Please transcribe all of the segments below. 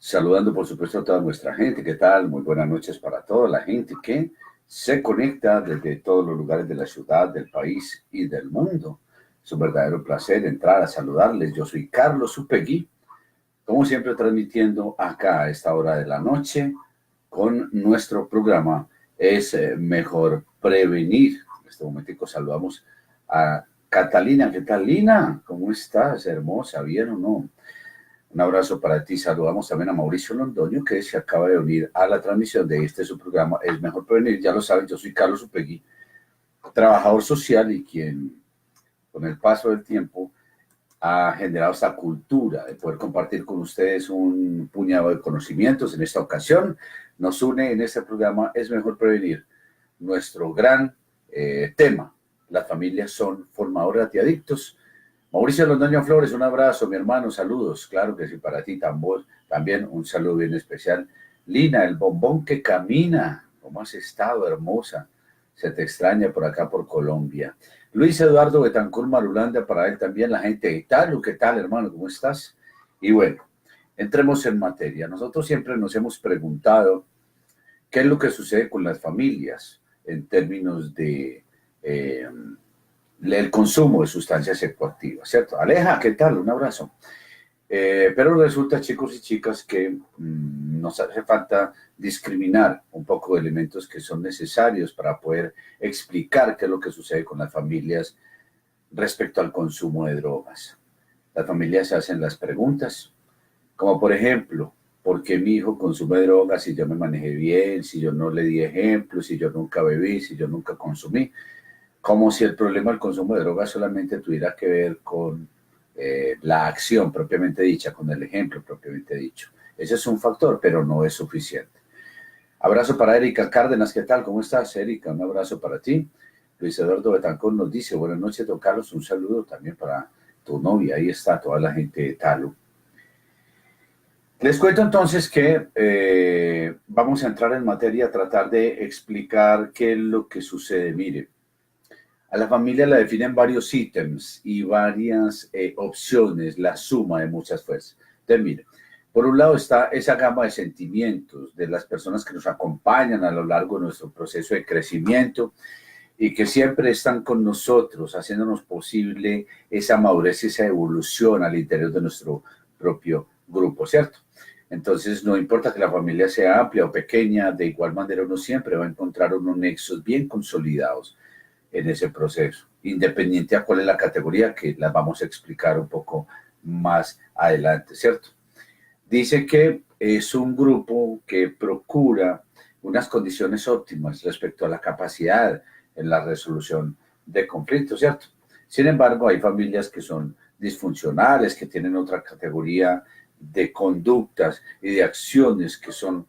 Saludando, por supuesto, a toda nuestra gente. ¿Qué tal? Muy buenas noches para toda la gente que se conecta desde todos los lugares de la ciudad, del país y del mundo. Es un verdadero placer entrar a saludarles. Yo soy Carlos Upegui, como siempre transmitiendo acá a esta hora de la noche con nuestro programa Es Mejor Prevenir. En este momentico saludamos a Catalina. ¿Qué tal, Lina? ¿Cómo estás? Hermosa, ¿bien o no? Un abrazo para ti. Saludamos también a Mauricio Londoño, que se acaba de unir a la transmisión de su programa Es Mejor Prevenir. Ya lo saben, yo soy Carlos Upegui, trabajador social y quien, con el paso del tiempo, ha generado esta cultura de poder compartir con ustedes un puñado de conocimientos. En esta ocasión nos une en este programa Es Mejor Prevenir nuestro gran tema. Las familias son formadoras de adictos. Mauricio Londoño Flores, un abrazo, mi hermano, saludos. Claro que sí, para ti también un saludo bien especial. Lina, el bombón que camina, ¿cómo has estado, hermosa? Se te extraña por acá, por Colombia. Luis Eduardo Betancur Marulanda, para él también, la gente de Italia. ¿Qué tal, hermano? ¿Cómo estás? Y bueno, entremos en materia. Nosotros siempre nos hemos preguntado qué es lo que sucede con las familias en términos de el consumo de sustancias psicoactivas, ¿cierto? Aleja, ¿qué tal? Un abrazo. Pero resulta, chicos y chicas, que nos hace falta discriminar un poco de elementos que son necesarios para poder explicar qué es lo que sucede con las familias respecto al consumo de drogas. Las familias se hacen las preguntas, como por ejemplo, ¿por qué mi hijo consume drogas si yo me manejé bien, si yo no le di ejemplos, si yo nunca bebí, si yo nunca consumí? Como si el problema del consumo de drogas solamente tuviera que ver con la acción propiamente dicha, con el ejemplo propiamente dicho. Ese es un factor, pero no es suficiente. Abrazo para Erika Cárdenas, ¿qué tal? ¿Cómo estás, Erika? Un abrazo para ti. Luis Eduardo Betancur nos dice, buenas noches, don Carlos, un saludo también para tu novia, ahí está toda la gente de Talo. Les cuento entonces que vamos a entrar en materia, a tratar de explicar qué es lo que sucede. Mire, a la familia la definen varios ítems y varias opciones, la suma de muchas fuerzas. Entonces, mire, por un lado está esa gama de sentimientos de las personas que nos acompañan a lo largo de nuestro proceso de crecimiento y que siempre están con nosotros, haciéndonos posible esa madurez y esa evolución al interior de nuestro propio grupo, ¿cierto? Entonces, no importa que la familia sea amplia o pequeña, de igual manera uno siempre va a encontrar unos nexos bien consolidados en ese proceso, independiente a cuál es la categoría, que las vamos a explicar un poco más adelante, ¿cierto? Dice que es un grupo que procura unas condiciones óptimas respecto a la capacidad en la resolución de conflictos, ¿cierto? Sin embargo, hay familias que son disfuncionales, que tienen otra categoría de conductas y de acciones que son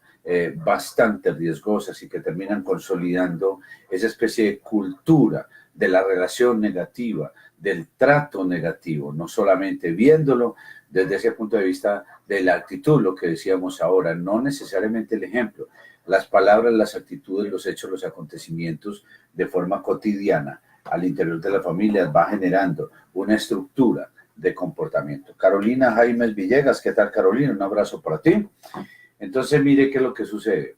bastante riesgosas y que terminan consolidando esa especie de cultura de la relación negativa, del trato negativo, no solamente viéndolo desde ese punto de vista de la actitud, lo que decíamos ahora, no necesariamente el ejemplo, las palabras, las actitudes, los hechos, los acontecimientos de forma cotidiana al interior de la familia va generando una estructura de comportamiento. Carolina Jaimes Villegas, ¿qué tal, Carolina? Un abrazo para ti. Entonces, mire qué es lo que sucede.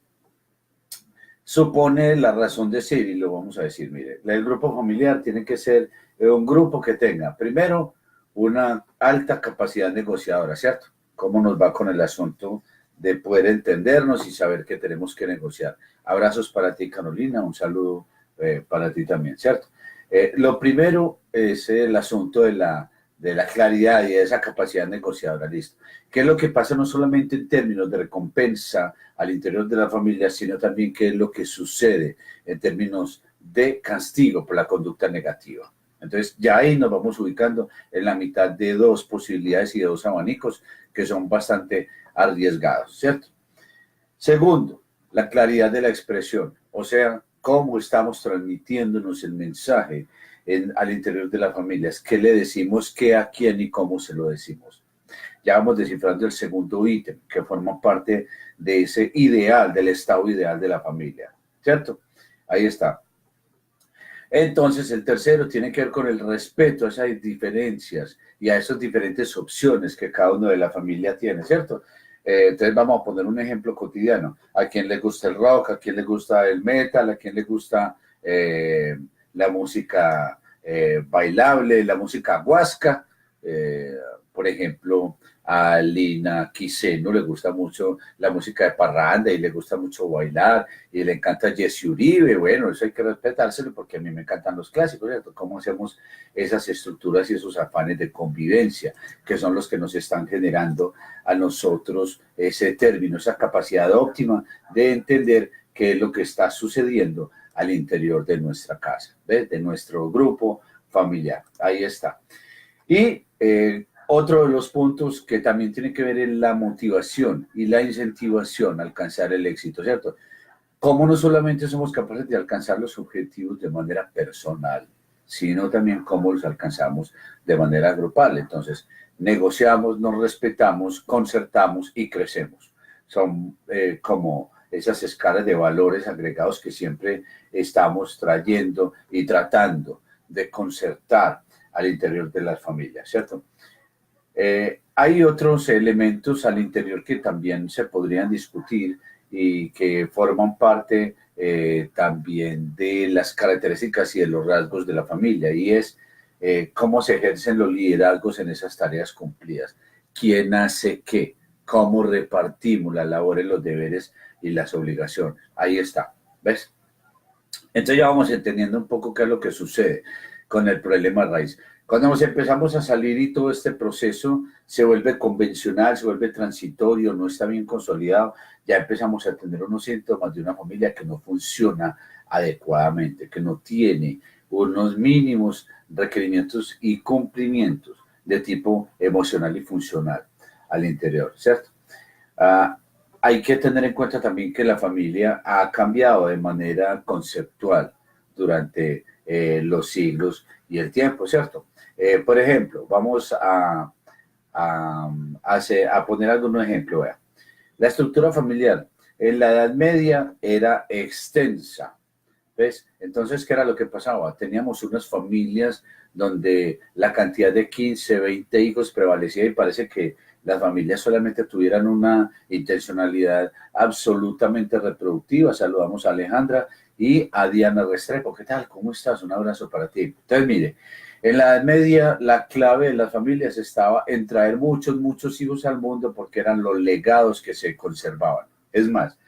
Supone la razón de ser, y lo vamos a decir, mire, el grupo familiar tiene que ser un grupo que tenga, primero, una alta capacidad negociadora, ¿cierto? ¿Cómo nos va con el asunto de poder entendernos y saber que tenemos que negociar? Abrazos para ti, Carolina, un saludo para ti también, ¿cierto? Lo primero es el asunto de la claridad y de esa capacidad negociadora, listo. ¿Qué es lo que pasa no solamente en términos de recompensa al interior de la familia, sino también qué es lo que sucede en términos de castigo por la conducta negativa? Entonces, ya ahí nos vamos ubicando en la mitad de dos posibilidades y de dos abanicos que son bastante arriesgados, ¿cierto? Segundo, la claridad de la expresión, o sea, cómo estamos transmitiéndonos el mensaje al interior de las familias, qué le decimos, qué, a quién y cómo se lo decimos. Ya vamos descifrando el segundo ítem, que forma parte de ese ideal, del estado ideal de la familia, ¿cierto? Ahí está. Entonces, el tercero tiene que ver con el respeto a esas diferencias y a esas diferentes opciones que cada uno de la familia tiene, ¿cierto? Entonces vamos a poner un ejemplo cotidiano. A quien le gusta el rock, a quien le gusta el metal, a quien le gusta la música bailable, la música huasca. Por ejemplo, a Lina Quiseno le gusta mucho la música de parranda y le gusta mucho bailar y le encanta Jesse Uribe. Bueno, eso hay que respetárselo porque a mí me encantan los clásicos, ¿cierto? Cómo hacemos esas estructuras y esos afanes de convivencia que son los que nos están generando a nosotros ese término, esa capacidad óptima de entender qué es lo que está sucediendo al interior de nuestra casa, ¿ves? De nuestro grupo familiar. Ahí está. Y otro de los puntos que también tiene que ver es la motivación y la incentivación a alcanzar el éxito, ¿cierto? Cómo no solamente somos capaces de alcanzar los objetivos de manera personal, sino también cómo los alcanzamos de manera grupal. Entonces, negociamos, nos respetamos, concertamos y crecemos. Son como esas escalas de valores agregados que siempre estamos trayendo y tratando de concertar al interior de las familias, ¿cierto? Hay otros elementos al interior que también se podrían discutir y que forman parte también de las características y de los rasgos de la familia, y es cómo se ejercen los liderazgos en esas tareas cumplidas, quién hace qué, cómo repartimos las labores, los deberes y las obligaciones. Ahí está, ¿ves? Entonces ya vamos entendiendo un poco qué es lo que sucede con el problema raíz. Cuando nos empezamos a salir y todo este proceso se vuelve convencional, se vuelve transitorio, no está bien consolidado, ya empezamos a tener unos síntomas de una familia que no funciona adecuadamente, que no tiene unos mínimos requerimientos y cumplimientos de tipo emocional y funcional al interior, ¿cierto? Hay que tener en cuenta también que la familia ha cambiado de manera conceptual durante los siglos y el tiempo, ¿cierto? Por ejemplo, vamos a poner algunos ejemplos. Vea. La estructura familiar en la Edad Media era extensa, ¿ves? Entonces, ¿qué era lo que pasaba? Teníamos unas familias donde la cantidad de 15, 20 hijos prevalecía y parece que las familias solamente tuvieran una intencionalidad absolutamente reproductiva. Saludamos a Alejandra y a Diana Restrepo. ¿Qué tal? ¿Cómo estás? Un abrazo para ti. Entonces, mire, en la Edad Media la clave de las familias estaba en traer muchos hijos al mundo porque eran los legados que se conservaban. Es más,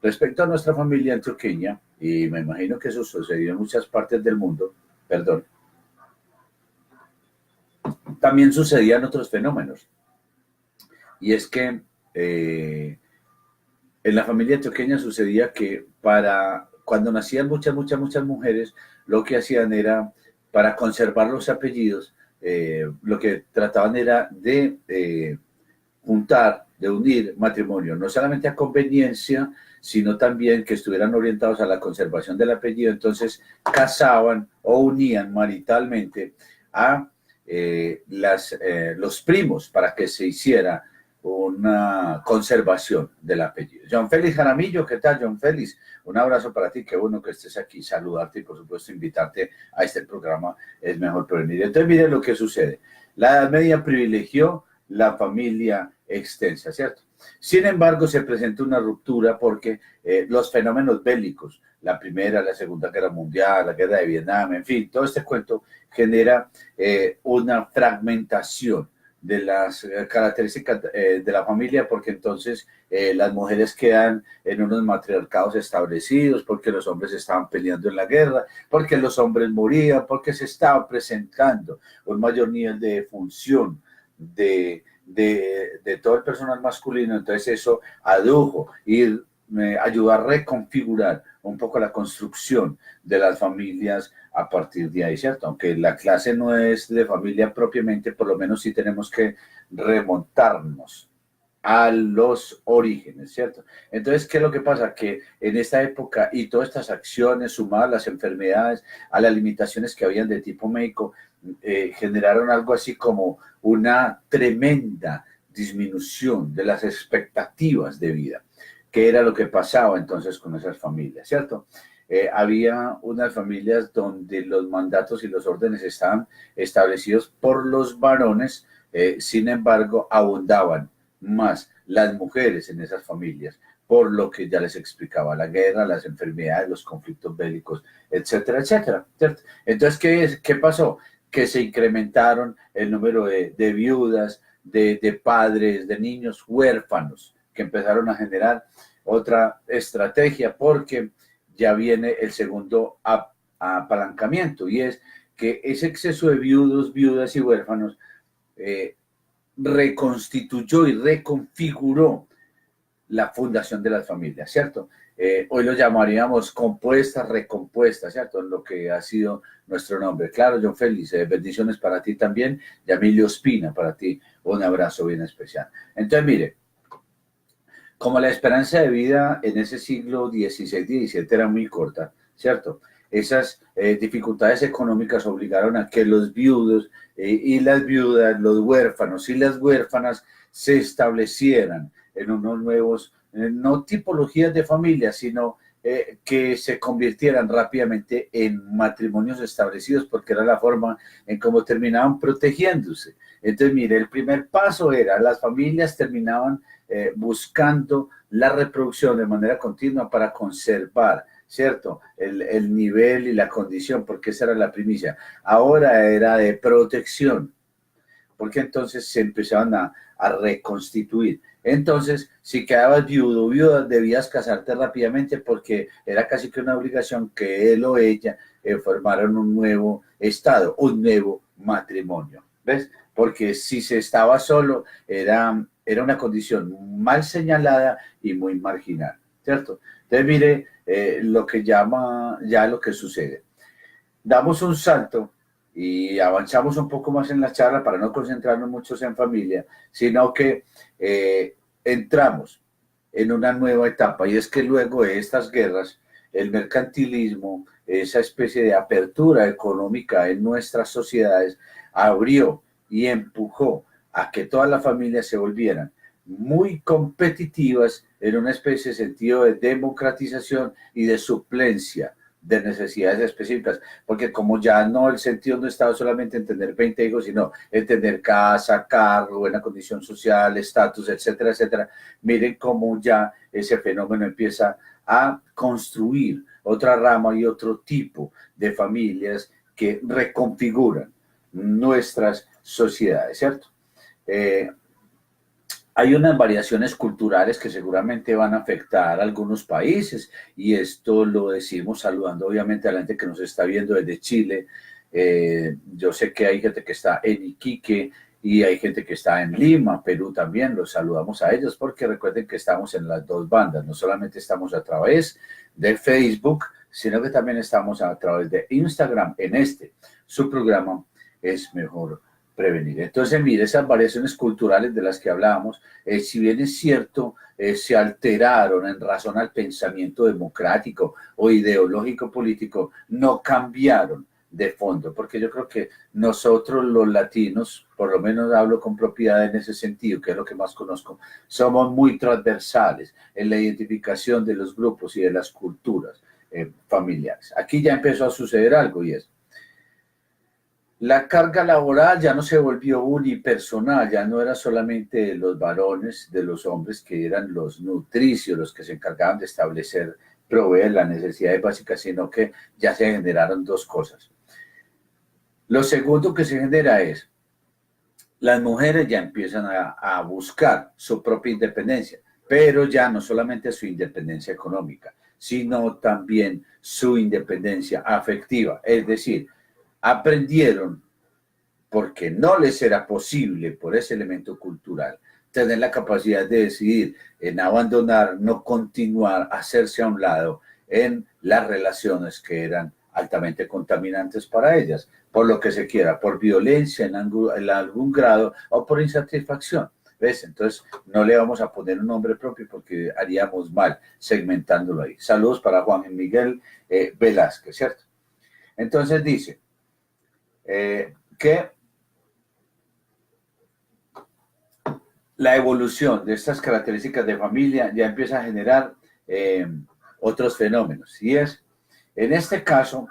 respecto a nuestra familia antioqueña, y me imagino que eso sucedió en muchas partes del mundo, perdón, también sucedían otros fenómenos. Y es que en la familia antioqueña sucedía que cuando nacían muchas mujeres, lo que hacían era, para conservar los apellidos, lo que trataban era de juntar, de unir matrimonio, no solamente a conveniencia, sino también que estuvieran orientados a la conservación del apellido. Entonces casaban o unían maritalmente a los primos para que se hiciera una conservación del apellido. John Félix Jaramillo, ¿qué tal, John Félix? Un abrazo para ti, qué bueno que estés aquí, saludarte y por supuesto invitarte a este programa Es Mejor Prevenir. Entonces mire lo que sucede. La Edad Media privilegió la familia extensa, ¿cierto? Sin embargo, se presenta una ruptura porque los fenómenos bélicos, la Primera, la Segunda Guerra Mundial, la Guerra de Vietnam, en fin, todo este cuento genera una fragmentación de las características de la familia, porque entonces las mujeres quedan en unos matriarcados establecidos, porque los hombres estaban peleando en la guerra, porque los hombres morían, porque se estaba presentando un mayor nivel de función de todo el personal masculino. Entonces eso adujo y ayudó a reconfigurar un poco la construcción de las familias a partir de ahí, ¿cierto? Aunque la clase no es de familia propiamente, por lo menos sí tenemos que remontarnos a los orígenes, ¿cierto? Entonces, ¿qué es lo que pasa? Que en esta época y todas estas acciones sumadas a las enfermedades, a las limitaciones que habían de tipo médico, generaron algo así como una tremenda disminución de las expectativas de vida, que era lo que pasaba entonces con esas familias, ¿cierto? Había unas familias donde los mandatos y los órdenes estaban establecidos por los varones, sin embargo, abundaban más las mujeres en esas familias, por lo que ya les explicaba, la guerra, las enfermedades, los conflictos bélicos, etcétera, etcétera, ¿cierto? Entonces, ¿qué pasó? Que se incrementaron el número de viudas, de padres, de niños huérfanos, que empezaron a generar otra estrategia, porque ya viene el segundo apalancamiento, y es que ese exceso de viudos, viudas y huérfanos reconstituyó y reconfiguró la fundación de las familias, ¿cierto? Hoy lo llamaríamos compuestas, recompuestas, ¿cierto? Lo que ha sido nuestro nombre. Claro, John Félix, bendiciones para ti también, y Emilio Espina, para ti, un abrazo bien especial. Entonces, mire, como la esperanza de vida en ese siglo XVI-XVII era muy corta, ¿cierto? Esas dificultades económicas obligaron a que los viudos y las viudas, los huérfanos y las huérfanas se establecieran en unos nuevos, no tipologías de familia, sino que se convirtieran rápidamente en matrimonios establecidos, porque era la forma en cómo terminaban protegiéndose. Entonces, mire, el primer paso era, las familias terminaban buscando la reproducción de manera continua para conservar, ¿cierto? El nivel y la condición, porque esa era la primicia. Ahora era de protección, porque entonces se empezaban a reconstituir. Entonces, si quedabas viudo o viuda, debías casarte rápidamente, porque era casi que una obligación que él o ella formaran un nuevo estado, un nuevo matrimonio. ¿Ves? Porque si se estaba solo, era una condición mal señalada y muy marginal, ¿cierto? Entonces, mire lo que llama ya lo que sucede. Damos un salto y avanzamos un poco más en la charla para no concentrarnos mucho en familia, sino que entramos en una nueva etapa, y es que luego de estas guerras, el mercantilismo, esa especie de apertura económica en nuestras sociedades, abrió y empujó a que todas las familias se volvieran muy competitivas en una especie de sentido de democratización y de suplencia de necesidades específicas, porque como ya no, el sentido no estaba solamente en tener 20 hijos, sino en tener casa, carro, buena condición social, estatus, etcétera, etcétera. Miren cómo ya ese fenómeno empieza a construir otra rama y otro tipo de familias que reconfiguran nuestras sociedades, ¿cierto? Hay unas variaciones culturales que seguramente van a afectar a algunos países, y esto lo decimos saludando obviamente a la gente que nos está viendo desde Chile. Yo sé que hay gente que está en Iquique y hay gente que está en Lima, Perú también. Los saludamos a ellos, porque recuerden que estamos en las dos bandas, no solamente estamos a través de Facebook, sino que también estamos a través de Instagram en su programa Es Mejor Prevenir. Entonces, mire, esas variaciones culturales de las que hablábamos, si bien es cierto, se alteraron en razón al pensamiento democrático o ideológico político, no cambiaron de fondo, porque yo creo que nosotros los latinos, por lo menos hablo con propiedad en ese sentido, que es lo que más conozco, somos muy transversales en la identificación de los grupos y de las culturas familiares. Aquí ya empezó a suceder algo, y es la carga laboral ya no se volvió unipersonal, ya no era solamente de los varones, de los hombres, que eran los nutricios los que se encargaban de establecer, proveer las necesidades básicas, sino que ya se generaron dos cosas. Lo segundo que se genera es, las mujeres ya empiezan a buscar su propia independencia, pero ya no solamente su independencia económica, sino también su independencia afectiva, es decir, aprendieron, porque no les era posible por ese elemento cultural, tener la capacidad de decidir en abandonar, no continuar, hacerse a un lado en las relaciones que eran altamente contaminantes para ellas, por lo que se quiera, por violencia en algún grado o por insatisfacción. ¿Ves? Entonces, no le vamos a poner un nombre propio porque haríamos mal segmentándolo ahí. Saludos para Juan Miguel Velázquez, ¿cierto? Entonces dice que la evolución de estas características de familia ya empieza a generar otros fenómenos. Y es, en este caso,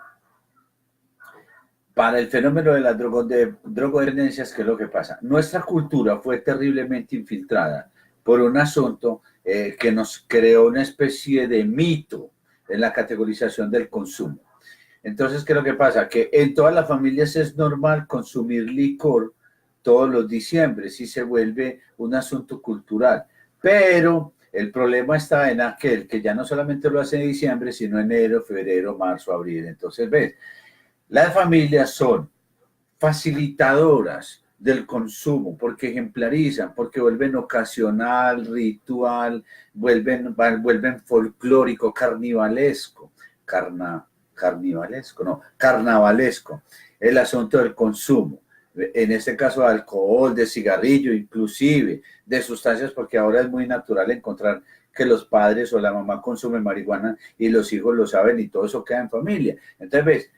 para el fenómeno de las drogodependencias, ¿qué es lo que pasa? Nuestra cultura fue terriblemente infiltrada por un asunto que nos creó una especie de mito en la categorización del consumo. Entonces, ¿qué es lo que pasa? Que en todas las familias es normal consumir licor todos los diciembres y se vuelve un asunto cultural. Pero el problema está en aquel que ya no solamente lo hace en diciembre, sino enero, febrero, marzo, abril. Entonces, ves, las familias son facilitadoras del consumo porque ejemplarizan, porque vuelven ocasional, ritual, vuelven folclórico, carnivalesco, carnavalesco, el asunto del consumo. En este caso de alcohol, de cigarrillo, inclusive de sustancias, porque ahora es muy natural encontrar que los padres o la mamá consumen marihuana y los hijos lo saben y todo eso queda en familia. Entonces, ves,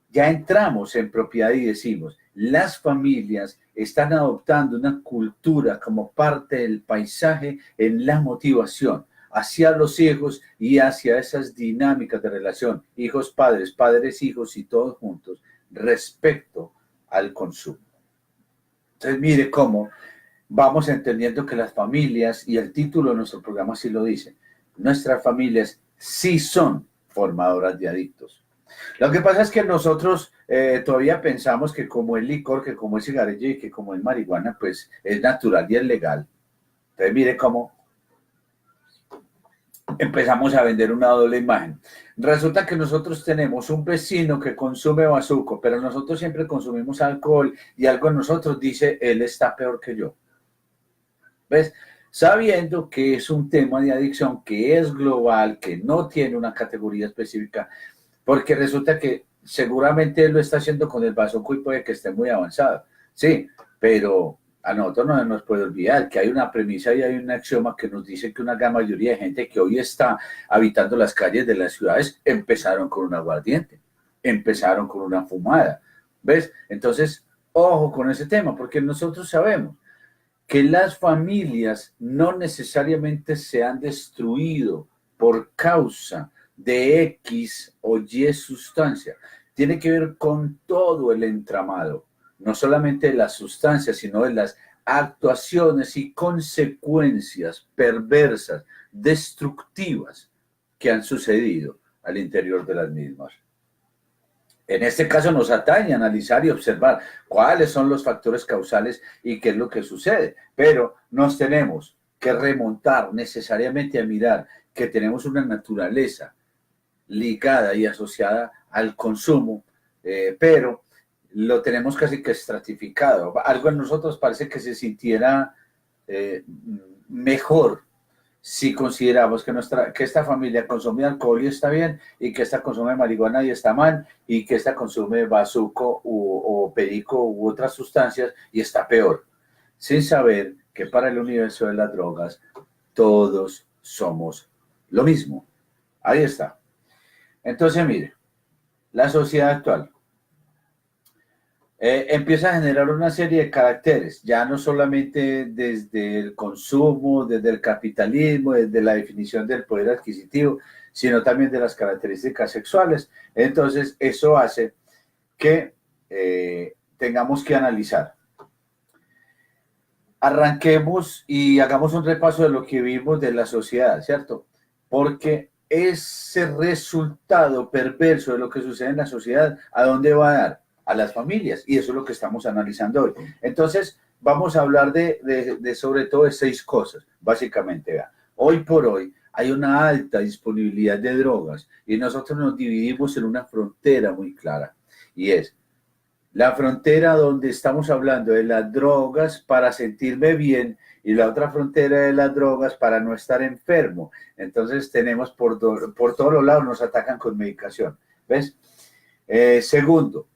ya entramos en propiedad y decimos, las familias están adoptando una cultura como parte del paisaje en la motivación hacia los hijos y hacia esas dinámicas de relación, hijos, padres, padres, hijos y todos juntos, respecto al consumo. Entonces, mire cómo vamos entendiendo que las familias, y el título de nuestro programa sí lo dice, nuestras familias sí son formadoras de adictos. Lo que pasa es que nosotros todavía pensamos que como el licor, que como el cigarrillo y que como el marihuana, pues es natural y es legal. Entonces mire cómo empezamos a vender una doble imagen. Resulta que nosotros tenemos un vecino que consume bazuco, pero nosotros siempre consumimos alcohol y algo en nosotros dice, él está peor que yo. ¿Ves? Sabiendo que es un tema de adicción que es global, que no tiene una categoría específica, porque resulta que seguramente él lo está haciendo con el bazuco y puede que esté muy avanzado. Sí, pero a nosotros no nos puede olvidar que hay una premisa y hay un axioma que nos dice que una gran mayoría de gente que hoy está habitando las calles de las ciudades empezaron con un aguardiente, empezaron con una fumada. ¿Ves? Entonces, ojo con ese tema, porque nosotros sabemos que las familias no necesariamente se han destruido por causa de X o Y sustancia. Tiene que ver con todo el entramado, no solamente de las sustancias, sino de las actuaciones y consecuencias perversas, destructivas que han sucedido al interior de las mismas. En este caso nos atañe analizar y observar cuáles son los factores causales y qué es lo que sucede, pero nos tenemos que remontar necesariamente a mirar que tenemos una naturaleza ligada y asociada al consumo, pero lo tenemos casi que estratificado. Algo en nosotros parece que se sintiera mejor si consideramos que esta familia consume alcohol y está bien, y que esta consume marihuana y está mal, y que esta consume bazuco o perico u otras sustancias y está peor, sin saber que para el universo de las drogas todos somos lo mismo. Ahí está. Entonces, mire, la sociedad actual empieza a generar una serie de caracteres, ya no solamente desde el consumo, desde el capitalismo, desde la definición del poder adquisitivo, sino también de las características sexuales. Entonces, eso hace que tengamos que analizar. Arranquemos y hagamos un repaso de lo que vimos de la sociedad, ¿cierto? Porque ese resultado perverso de lo que sucede en la sociedad, ¿a dónde va a dar? A las familias, y eso es lo que estamos analizando hoy. Entonces, vamos a hablar de sobre todo de 6 cosas, básicamente. Vean. Hoy por hoy hay una alta disponibilidad de drogas y nosotros nos dividimos en una frontera muy clara, y es la frontera donde estamos hablando de las drogas para sentirme bien y la otra frontera de las drogas para no estar enfermo. Entonces tenemos por todos los lados nos atacan con medicación. ¿Ves? Segundo,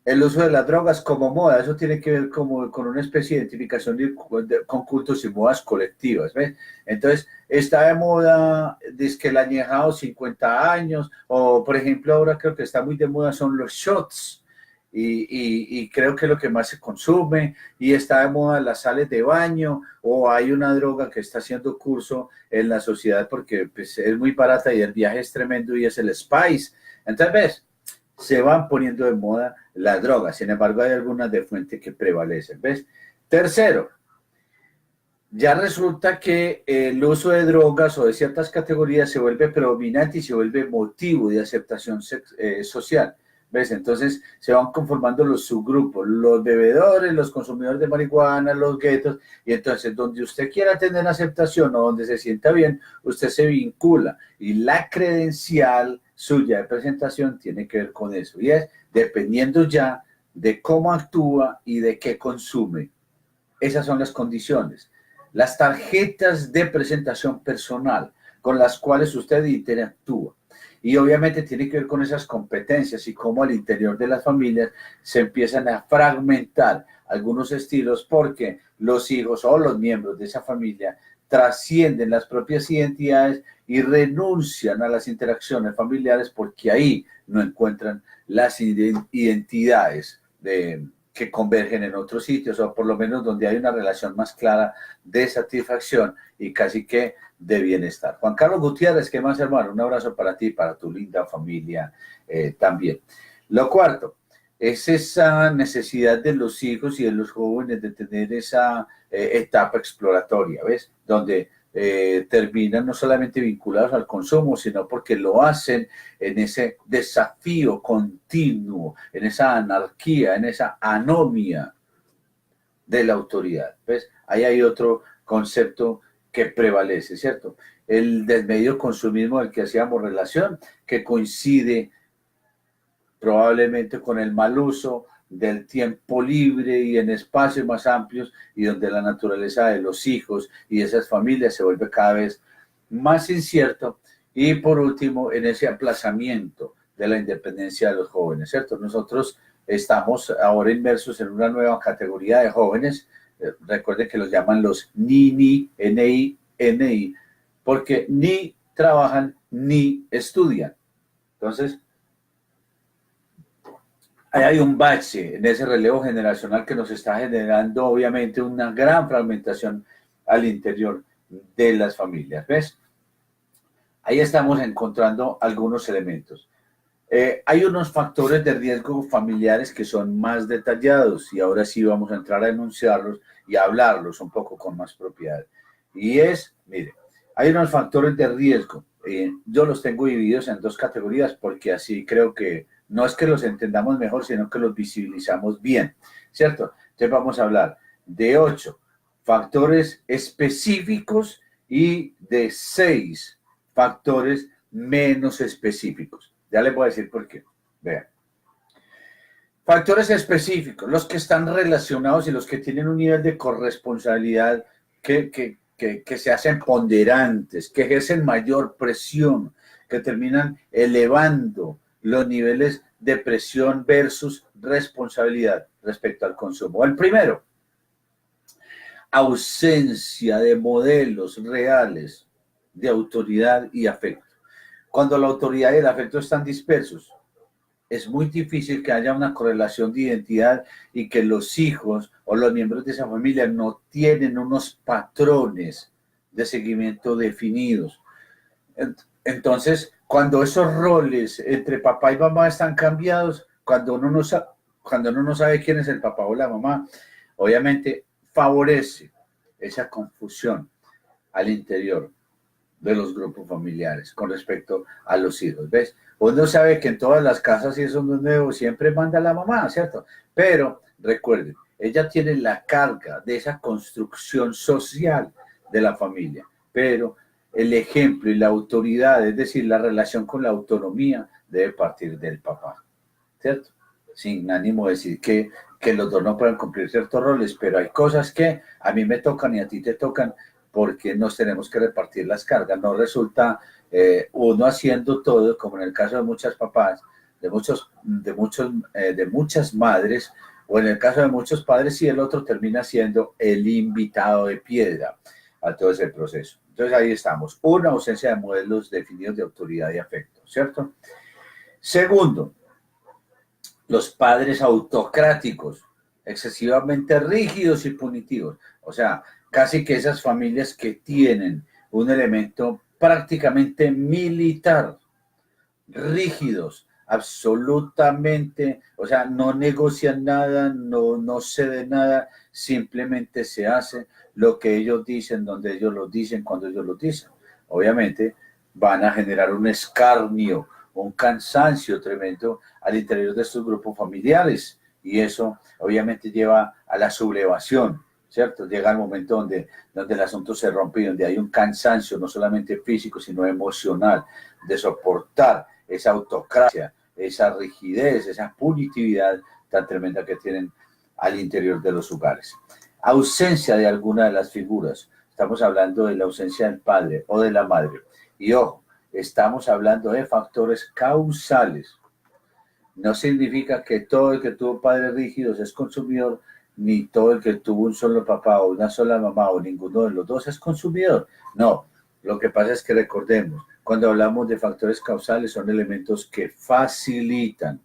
el uso de las drogas como moda, eso tiene que ver como, con una especie de identificación con cultos y modas colectivas, ¿ves? Entonces, está de moda, dice que el añejado 50 años, o por ejemplo, ahora creo que está muy de moda son los shots, y creo que es lo que más se consume, y está de moda las sales de baño, o hay una droga que está haciendo curso en la sociedad porque pues, es muy barata y el viaje es tremendo y es el Spice. Entonces, ¿ves? Se van poniendo de moda las drogas, sin embargo hay algunas de fuente que prevalecen, ¿ves? Tercero, ya resulta que el uso de drogas o de ciertas categorías se vuelve predominante y se vuelve motivo de aceptación social. ¿Ves? Entonces se van conformando los subgrupos, los bebedores, los consumidores de marihuana, los guetos, y entonces donde usted quiera tener aceptación o donde se sienta bien, usted se vincula y la credencial suya de presentación tiene que ver con eso, y es dependiendo ya de cómo actúa y de qué consume. Esas son las condiciones. Las tarjetas de presentación personal con las cuales usted interactúa. Y obviamente tiene que ver con esas competencias y cómo al interior de las familias se empiezan a fragmentar algunos estilos porque los hijos o los miembros de esa familia trascienden las propias identidades y renuncian a las interacciones familiares porque ahí no encuentran las identidades que convergen en otros sitios, o por lo menos donde hay una relación más clara de satisfacción y casi que de bienestar. Juan Carlos Gutiérrez, ¿qué más, hermano? Un abrazo para ti y para tu linda familia también. Lo cuarto es esa necesidad de los hijos y de los jóvenes de tener esa etapa exploratoria, ¿ves? Donde terminan no solamente vinculados al consumo, sino porque lo hacen en ese desafío continuo, en esa anarquía, en esa anomia de la autoridad. ¿Ves? Ahí hay otro concepto que prevalece, ¿cierto? El desmedido consumismo del que hacíamos relación, que coincide probablemente con el mal uso del tiempo libre y en espacios más amplios, y donde la naturaleza de los hijos y de esas familias se vuelve cada vez más incierto. Y por último, en ese aplazamiento de la independencia de los jóvenes, ¿cierto? Nosotros estamos ahora inmersos en una nueva categoría de jóvenes, recuerden que los llaman los NINI, NI, porque ni trabajan ni estudian. Entonces, hay un bache en ese relevo generacional que nos está generando obviamente una gran fragmentación al interior de las familias, ¿ves? Ahí estamos encontrando algunos elementos. Hay unos factores de riesgo familiares que son más detallados y ahora sí vamos a entrar a enunciarlos y a hablarlos un poco con más propiedad. Y es, mire, hay unos factores de riesgo. Yo los tengo divididos en dos categorías porque así creo que no es que los entendamos mejor, sino que los visibilizamos bien, ¿cierto? Entonces vamos a hablar de 8 factores específicos y de 6 factores menos específicos. Ya les voy a decir por qué. Vean. Factores específicos, los que están relacionados y los que tienen un nivel de corresponsabilidad que se hacen ponderantes, que ejercen mayor presión, que terminan elevando los niveles de presión versus responsabilidad respecto al consumo. El primero, ausencia de modelos reales de autoridad y afecto. Cuando la autoridad y el afecto están dispersos, es muy difícil que haya una correlación de identidad y que los hijos o los miembros de esa familia no tienen unos patrones de seguimiento definidos. Entonces, cuando esos roles entre papá y mamá están cambiados, cuando uno no sabe quién es el papá o la mamá, obviamente favorece esa confusión al interior de los grupos familiares con respecto a los hijos, ¿ves? Uno sabe que en todas las casas, y eso no es nuevo, siempre manda la mamá, ¿cierto? Pero recuerden, ella tiene la carga de esa construcción social de la familia, pero el ejemplo y la autoridad, es decir, la relación con la autonomía, debe partir del papá, ¿cierto? Sin ánimo de decir que los dos no pueden cumplir ciertos roles, pero hay cosas que a mí me tocan y a ti te tocan, porque nos tenemos que repartir las cargas. No resulta uno haciendo todo, como en el caso de muchas papás, de muchas madres, o en el caso de muchos padres, y el otro termina siendo el invitado de piedra a todo ese proceso. Entonces ahí estamos, una ausencia de modelos definidos de autoridad y afecto, ¿cierto? Segundo, los padres autocráticos, excesivamente rígidos y punitivos. O sea, casi que esas familias que tienen un elemento prácticamente militar, rígidos, absolutamente, o sea, no negocian nada, no cede nada, simplemente se hace lo que ellos dicen, donde ellos lo dicen, cuando ellos lo dicen. Obviamente van a generar un escarnio, un cansancio tremendo al interior de estos grupos familiares y eso obviamente lleva a la sublevación, ¿cierto? Llega el momento donde el asunto se rompe y donde hay un cansancio no solamente físico, sino emocional, de soportar esa autocracia, esa rigidez, esa punitividad tan tremenda que tienen al interior de los hogares. Ausencia de alguna de las figuras. Estamos hablando de la ausencia del padre o de la madre. Y ojo, estamos hablando de factores causales. No significa que todo el que tuvo padres rígidos es consumidor, ni todo el que tuvo un solo papá o una sola mamá o ninguno de los dos es consumidor. No, lo que pasa es que recordemos, cuando hablamos de factores causales son elementos que facilitan,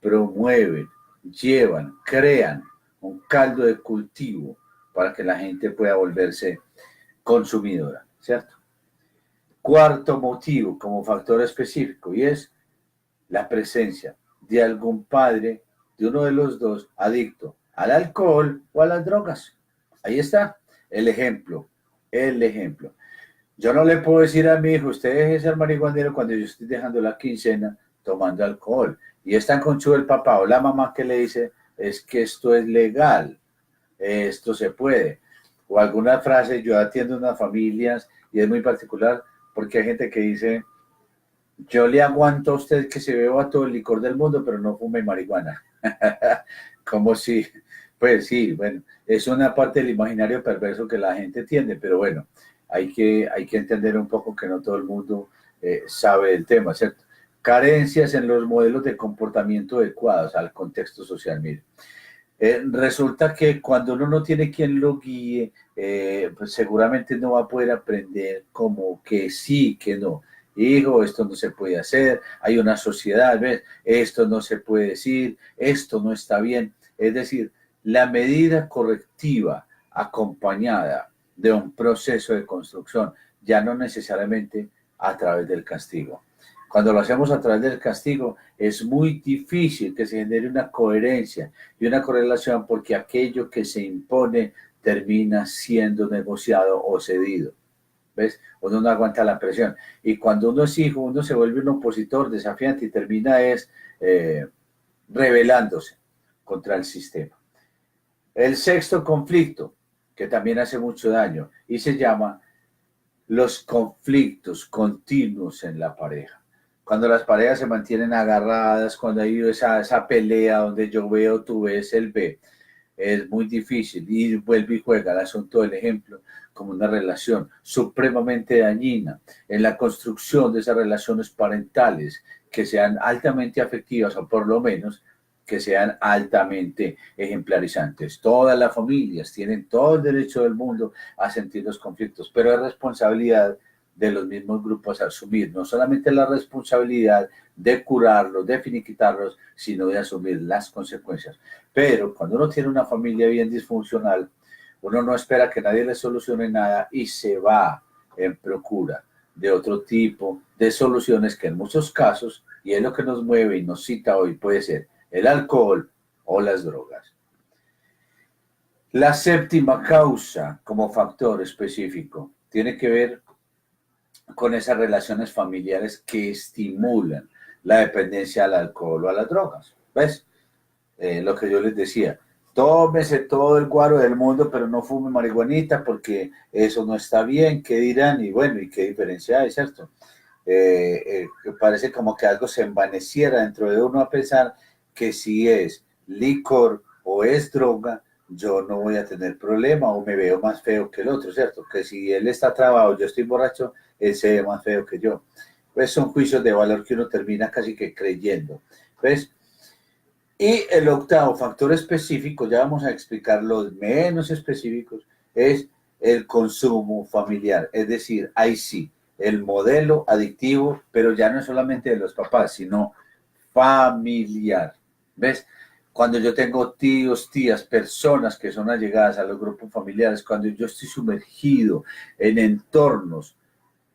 promueven, llevan, crean un caldo de cultivo para que la gente pueda volverse consumidora, ¿cierto? Cuarto motivo como factor específico y es la presencia de algún padre, de uno de los dos, adicto al alcohol o a las drogas. Ahí está el ejemplo, el ejemplo. Yo no le puedo decir a mi hijo, usted deje de ser marihuanero cuando yo estoy dejando la quincena tomando alcohol. Y es tan conchudo el papá o la mamá que le dice, es que esto es legal, esto se puede. O alguna frase, yo atiendo unas familias y es muy particular porque hay gente que dice, yo le aguanto a usted que se beba todo el licor del mundo, pero no fume marihuana. Como si, pues sí, bueno, es una parte del imaginario perverso que la gente tiene, pero bueno, hay que entender un poco que no todo el mundo sabe del tema, ¿cierto? Carencias en los modelos de comportamiento adecuados al contexto social. Mire, resulta que cuando uno no tiene quien lo guíe, pues seguramente no va a poder aprender como que sí, que no. Hijo, esto no se puede hacer, hay una sociedad, ¿ves? Esto no se puede decir, esto no está bien. Es decir, la medida correctiva acompañada de un proceso de construcción, ya no necesariamente a través del castigo. Cuando lo hacemos a través del castigo, es muy difícil que se genere una coherencia y una correlación porque aquello que se impone termina siendo negociado o cedido. ¿Ves? Uno no aguanta la presión. Y cuando uno es hijo, uno se vuelve un opositor desafiante y termina rebelándose contra el sistema. El sexto conflicto, que también hace mucho daño, y se llama los conflictos continuos en la pareja. Cuando las parejas se mantienen agarradas, cuando hay esa pelea donde yo veo, tú ves, él ve, es muy difícil y vuelve y juega el asunto del ejemplo como una relación supremamente dañina en la construcción de esas relaciones parentales que sean altamente afectivas o por lo menos que sean altamente ejemplarizantes. Todas las familias tienen todo el derecho del mundo a sentir los conflictos, pero es responsabilidad de los mismos grupos asumir no solamente la responsabilidad de curarlos, de finiquitarlos, sino de asumir las consecuencias. Pero cuando uno tiene una familia bien disfuncional, uno no espera que nadie le solucione nada y se va en procura de otro tipo de soluciones que en muchos casos, y es lo que nos mueve y nos cita hoy, puede ser el alcohol o las drogas. La séptima causa como factor específico tiene que ver con esas relaciones familiares que estimulan la dependencia al alcohol o a las drogas. ¿Ves? Lo que yo les decía, tómese todo el guaro del mundo, pero no fume marihuanita porque eso no está bien, ¿qué dirán? Y bueno, ¿y qué diferencia hay, cierto? Parece como que algo se envaneciera dentro de uno a pensar que si es licor o es droga, yo no voy a tener problema o me veo más feo que el otro, ¿cierto? Que si él está trabado, yo estoy borracho, él se ve más feo que yo. Pues son juicios de valor que uno termina casi que creyendo. ¿Ves? Y el octavo factor específico, ya vamos a explicar los menos específicos, es el consumo familiar. Es decir, ahí sí, el modelo adictivo, pero ya no es solamente de los papás, sino familiar. ¿Ves? Cuando yo tengo tíos, tías, personas que son allegadas a los grupos familiares, cuando yo estoy sumergido en entornos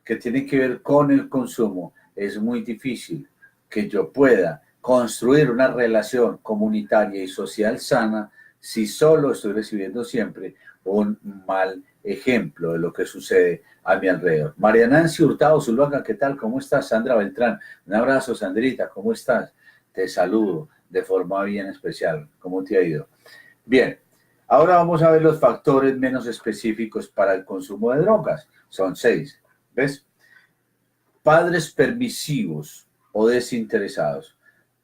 que tienen que ver con el consumo, es muy difícil que yo pueda construir una relación comunitaria y social sana si solo estoy recibiendo siempre un mal ejemplo de lo que sucede a mi alrededor. María Nancy Hurtado Zuluaga, ¿qué tal? ¿Cómo estás? Sandra Beltrán, un abrazo, Sandrita, ¿cómo estás? Te saludo de forma bien especial. ¿Cómo te ha ido? Bien, ahora vamos a ver los factores menos específicos para el consumo de drogas. Son 6, ¿ves? Padres permisivos o desinteresados.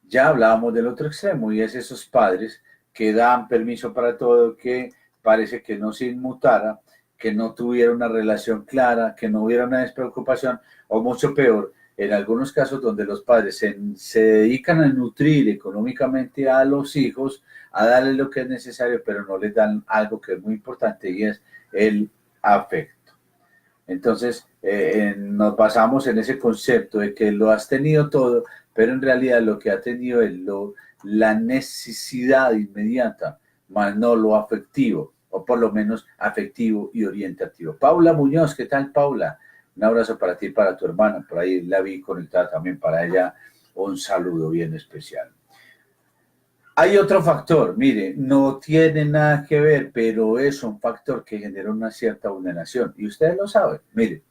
Ya hablábamos del otro extremo y es esos padres que dan permiso para todo, que parece que no se inmutara, que no tuviera una relación clara, que no hubiera una despreocupación, o mucho peor, en algunos casos donde los padres se dedican a nutrir económicamente a los hijos, a darles lo que es necesario, pero no les dan algo que es muy importante y es el afecto. Entonces, nos basamos en ese concepto de que lo has tenido todo, pero en realidad lo que ha tenido es la necesidad inmediata, más no lo afectivo, o por lo menos afectivo y orientativo. Paula Muñoz, ¿qué tal, Paula? Un abrazo para ti y para tu hermana, por ahí la vi conectada también para ella, un saludo bien especial. Hay otro factor, mire, no tiene nada que ver, pero es un factor que genera una cierta vulneración, y ustedes lo saben, mire,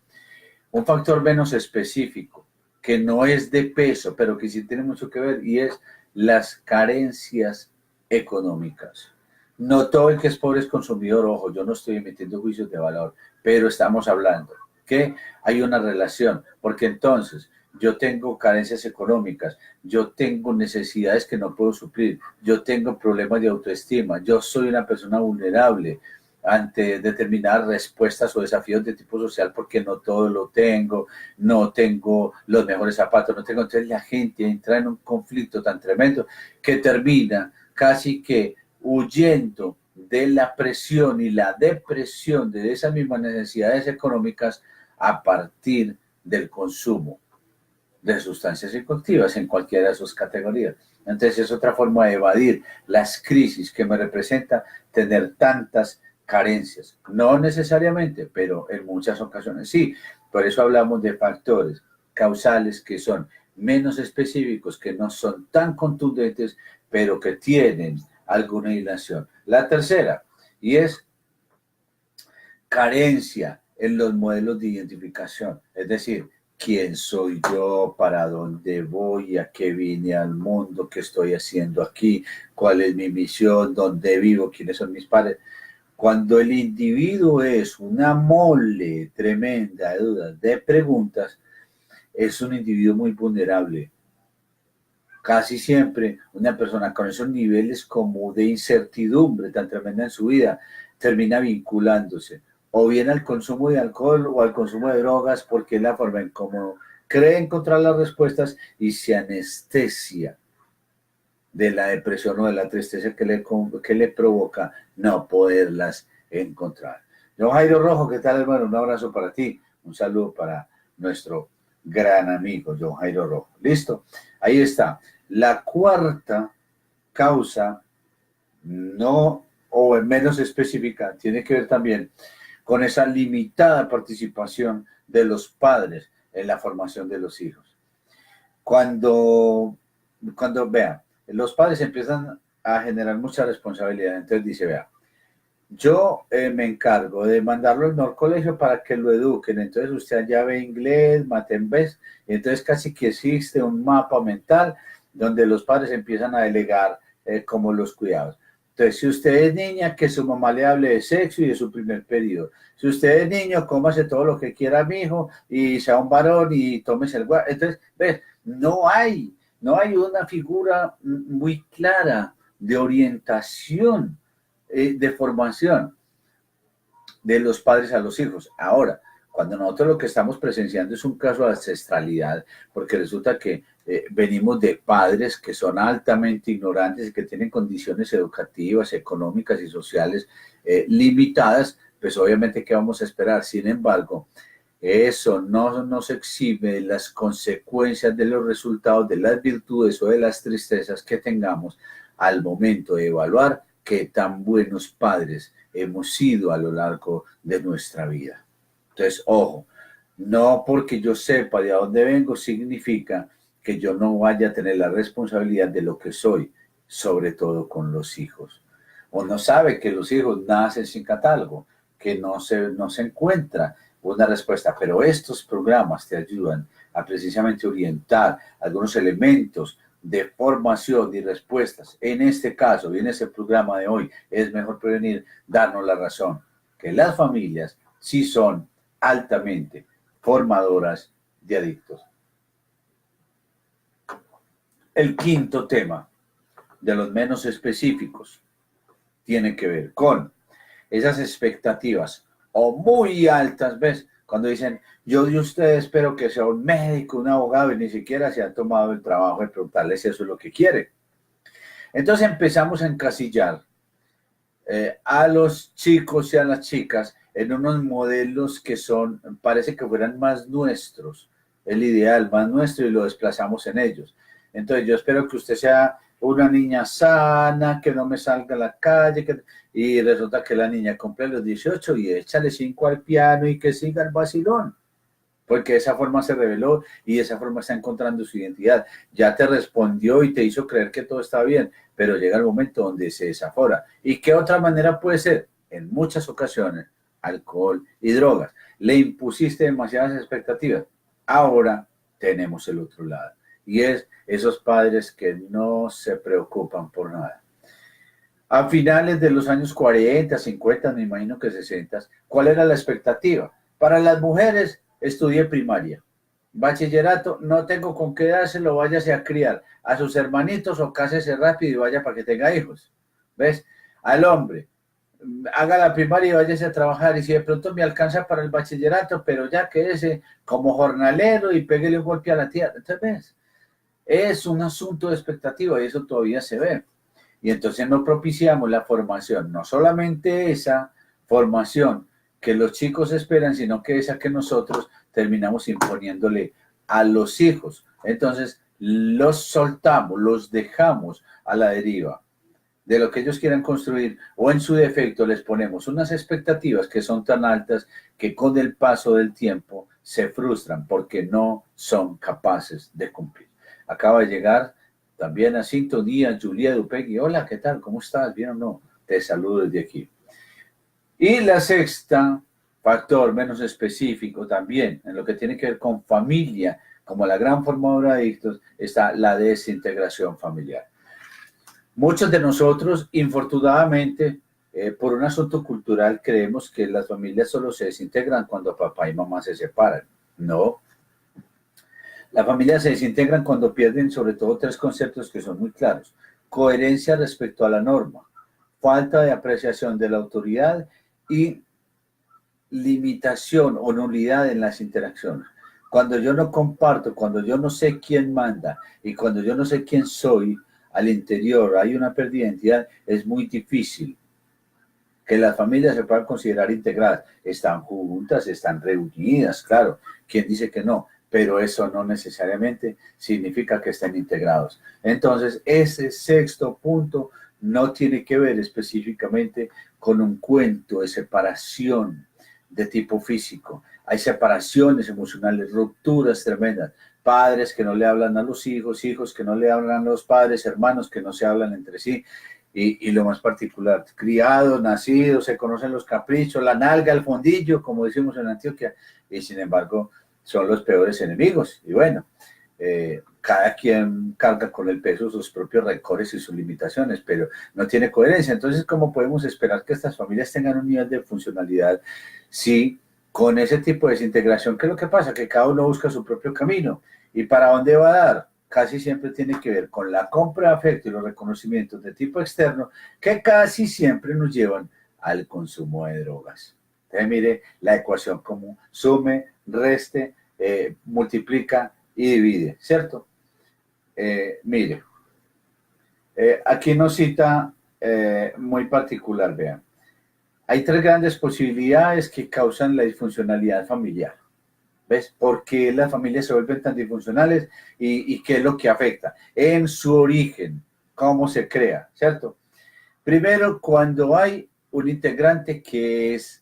un factor menos específico, que no es de peso, pero que sí tiene mucho que ver, y es las carencias económicas. No todo el que es pobre es consumidor, ojo, yo no estoy emitiendo juicios de valor, pero estamos hablando que hay una relación, porque entonces yo tengo carencias económicas, yo tengo necesidades que no puedo suplir, yo tengo problemas de autoestima, yo soy una persona vulnerable ante determinadas respuestas o desafíos de tipo social porque no todo lo tengo, no tengo los mejores zapatos, no tengo, entonces la gente entra en un conflicto tan tremendo que termina casi que huyendo de la presión y la depresión de esas mismas necesidades económicas a partir del consumo de sustancias psicoactivas en cualquiera de sus categorías. Entonces es otra forma de evadir las crisis que me representa tener tantas carencias. No necesariamente, pero en muchas ocasiones sí. Por eso hablamos de factores causales que son menos específicos, que no son tan contundentes, pero que tienen alguna hilación. La tercera, y es carencia en los modelos de identificación, es decir, quién soy yo, para dónde voy, a qué vine al mundo, qué estoy haciendo aquí, cuál es mi misión, dónde vivo, quiénes son mis padres. Cuando el individuo es una mole tremenda de dudas, de preguntas, es un individuo muy vulnerable. Casi siempre una persona con esos niveles como de incertidumbre tan tremenda en su vida termina vinculándose o bien al consumo de alcohol o al consumo de drogas porque es la forma en cómo cree encontrar las respuestas y se anestesia de la depresión o de la tristeza que le provoca no poderlas encontrar. John Jairo Rojo, ¿qué tal, hermano? Un abrazo para ti, un saludo para nuestro gran amigo John Jairo Rojo. ¿Listo? Ahí está. La cuarta causa, no o menos específica, tiene que ver también con esa limitada participación de los padres en la formación de los hijos. Cuando vean, los padres empiezan a generar mucha responsabilidad, entonces dice, vea, yo me encargo de mandarlo al mejor colegio para que lo eduquen, entonces usted ya ve inglés, matemés, entonces casi que existe un mapa mental donde los padres empiezan a delegar como los cuidados. Entonces, si usted es niña, que su mamá le hable de sexo y de su primer periodo. Si usted es niño, cómase todo lo que quiera, mijo, y sea un varón y tómese el guaro. Entonces, ves, no hay una figura muy clara de orientación, de formación de los padres a los hijos. Ahora, cuando nosotros lo que estamos presenciando es un caso de ancestralidad, porque resulta que venimos de padres que son altamente ignorantes y que tienen condiciones educativas, económicas y sociales limitadas, pues obviamente, ¿qué vamos a esperar? Sin embargo, eso no nos exime de las consecuencias de los resultados, de las virtudes o de las tristezas que tengamos al momento de evaluar qué tan buenos padres hemos sido a lo largo de nuestra vida. Entonces, ojo, no porque yo sepa de dónde vengo significa que yo no vaya a tener la responsabilidad de lo que soy, sobre todo con los hijos. Uno sabe que los hijos nacen sin catálogo, que no se encuentra una respuesta, pero estos programas te ayudan a precisamente orientar algunos elementos de formación y respuestas. En este caso, y en este programa de hoy, es mejor prevenir, darnos la razón, que las familias sí son altamente formadoras de adictos. El quinto tema, de los menos específicos, tiene que ver con esas expectativas o muy altas, ¿ves? Cuando dicen, yo de usted espero que sea un médico, un abogado, y ni siquiera se ha tomado el trabajo de preguntarle si eso es lo que quiere. Entonces empezamos a encasillar a los chicos y a las chicas en unos modelos que son, parece que fueran más nuestros, el ideal más nuestro, y lo desplazamos en ellos. Entonces yo espero que usted sea una niña sana, que no me salga a la calle, y resulta que la niña cumple los 18 y échale 5 al piano y que siga el vacilón, porque de esa forma se reveló y de esa forma está encontrando su identidad. Ya te respondió y te hizo creer que todo está bien, pero llega el momento donde se desafora. ¿Y qué otra manera puede ser? En muchas ocasiones, alcohol y drogas. Le impusiste demasiadas expectativas. Ahora tenemos el otro lado, y es esos padres que no se preocupan por nada. A finales de los años 40, 50, me imagino que 60, ¿cuál era la expectativa? Para las mujeres, estudié primaria. Bachillerato, no tengo con qué dárselo, váyase a criar a sus hermanitos o cásese rápido y vaya para que tenga hijos. ¿Ves? Al hombre, haga la primaria y váyase a trabajar, y si de pronto me alcanza para el bachillerato, pero ya quédese como jornalero y pégale un golpe a la tierra. Entonces, ¿ves? Es un asunto de expectativa y eso todavía se ve. Y entonces no propiciamos la formación, no solamente esa formación que los chicos esperan, sino que esa que nosotros terminamos imponiéndole a los hijos. Entonces los soltamos, los dejamos a la deriva de lo que ellos quieran construir, o en su defecto les ponemos unas expectativas que son tan altas que con el paso del tiempo se frustran porque no son capaces de cumplir. Acaba de llegar también a sintonía Julia Dupegui. Hola, ¿qué tal? ¿Cómo estás? ¿Bien o no? Te saludo desde aquí. Y la sexta, factor menos específico también, en lo que tiene que ver con familia, como la gran formadora de adictos, está la desintegración familiar. Muchos de nosotros, infortunadamente, por un asunto cultural, creemos que las familias solo se desintegran cuando papá y mamá se separan. No. Las familias se desintegran cuando pierden sobre todo tres conceptos que son muy claros: coherencia respecto a la norma, falta de apreciación de la autoridad y limitación o nulidad en las interacciones. Cuando yo no comparto, cuando yo no sé quién manda y cuando yo no sé quién soy, al interior hay una pérdida de identidad, es muy difícil que las familias se puedan considerar integradas. Están juntas, están reunidas, claro, ¿quién dice que no? Pero eso no necesariamente significa que estén integrados. Entonces, ese sexto punto no tiene que ver específicamente con un cuento de separación de tipo físico. Hay separaciones emocionales, rupturas tremendas, padres que no le hablan a los hijos, hijos que no le hablan a los padres, hermanos que no se hablan entre sí. Y lo más particular, criados, nacidos, se conocen los caprichos, la nalga, el fondillo, como decimos en Antioquia, y sin embargo son los peores enemigos. Y bueno, cada quien carga con el peso sus propios rencores y sus limitaciones, pero no tiene coherencia. Entonces, ¿cómo podemos esperar que estas familias tengan un nivel de funcionalidad si con ese tipo de desintegración? ¿Qué es lo que pasa? Que cada uno busca su propio camino. ¿Y para dónde va a dar? Casi siempre tiene que ver con la compra de afecto y los reconocimientos de tipo externo, que casi siempre nos llevan al consumo de drogas. Entonces, mire la ecuación como sume, reste, multiplica y divide, ¿cierto? Mire, aquí nos cita muy particular, vean. Hay tres grandes posibilidades que causan la disfuncionalidad familiar. ¿Ves? ¿Por qué las familias se vuelven tan disfuncionales y qué es lo que afecta? En su origen, cómo se crea, ¿cierto? Primero, cuando hay un integrante que es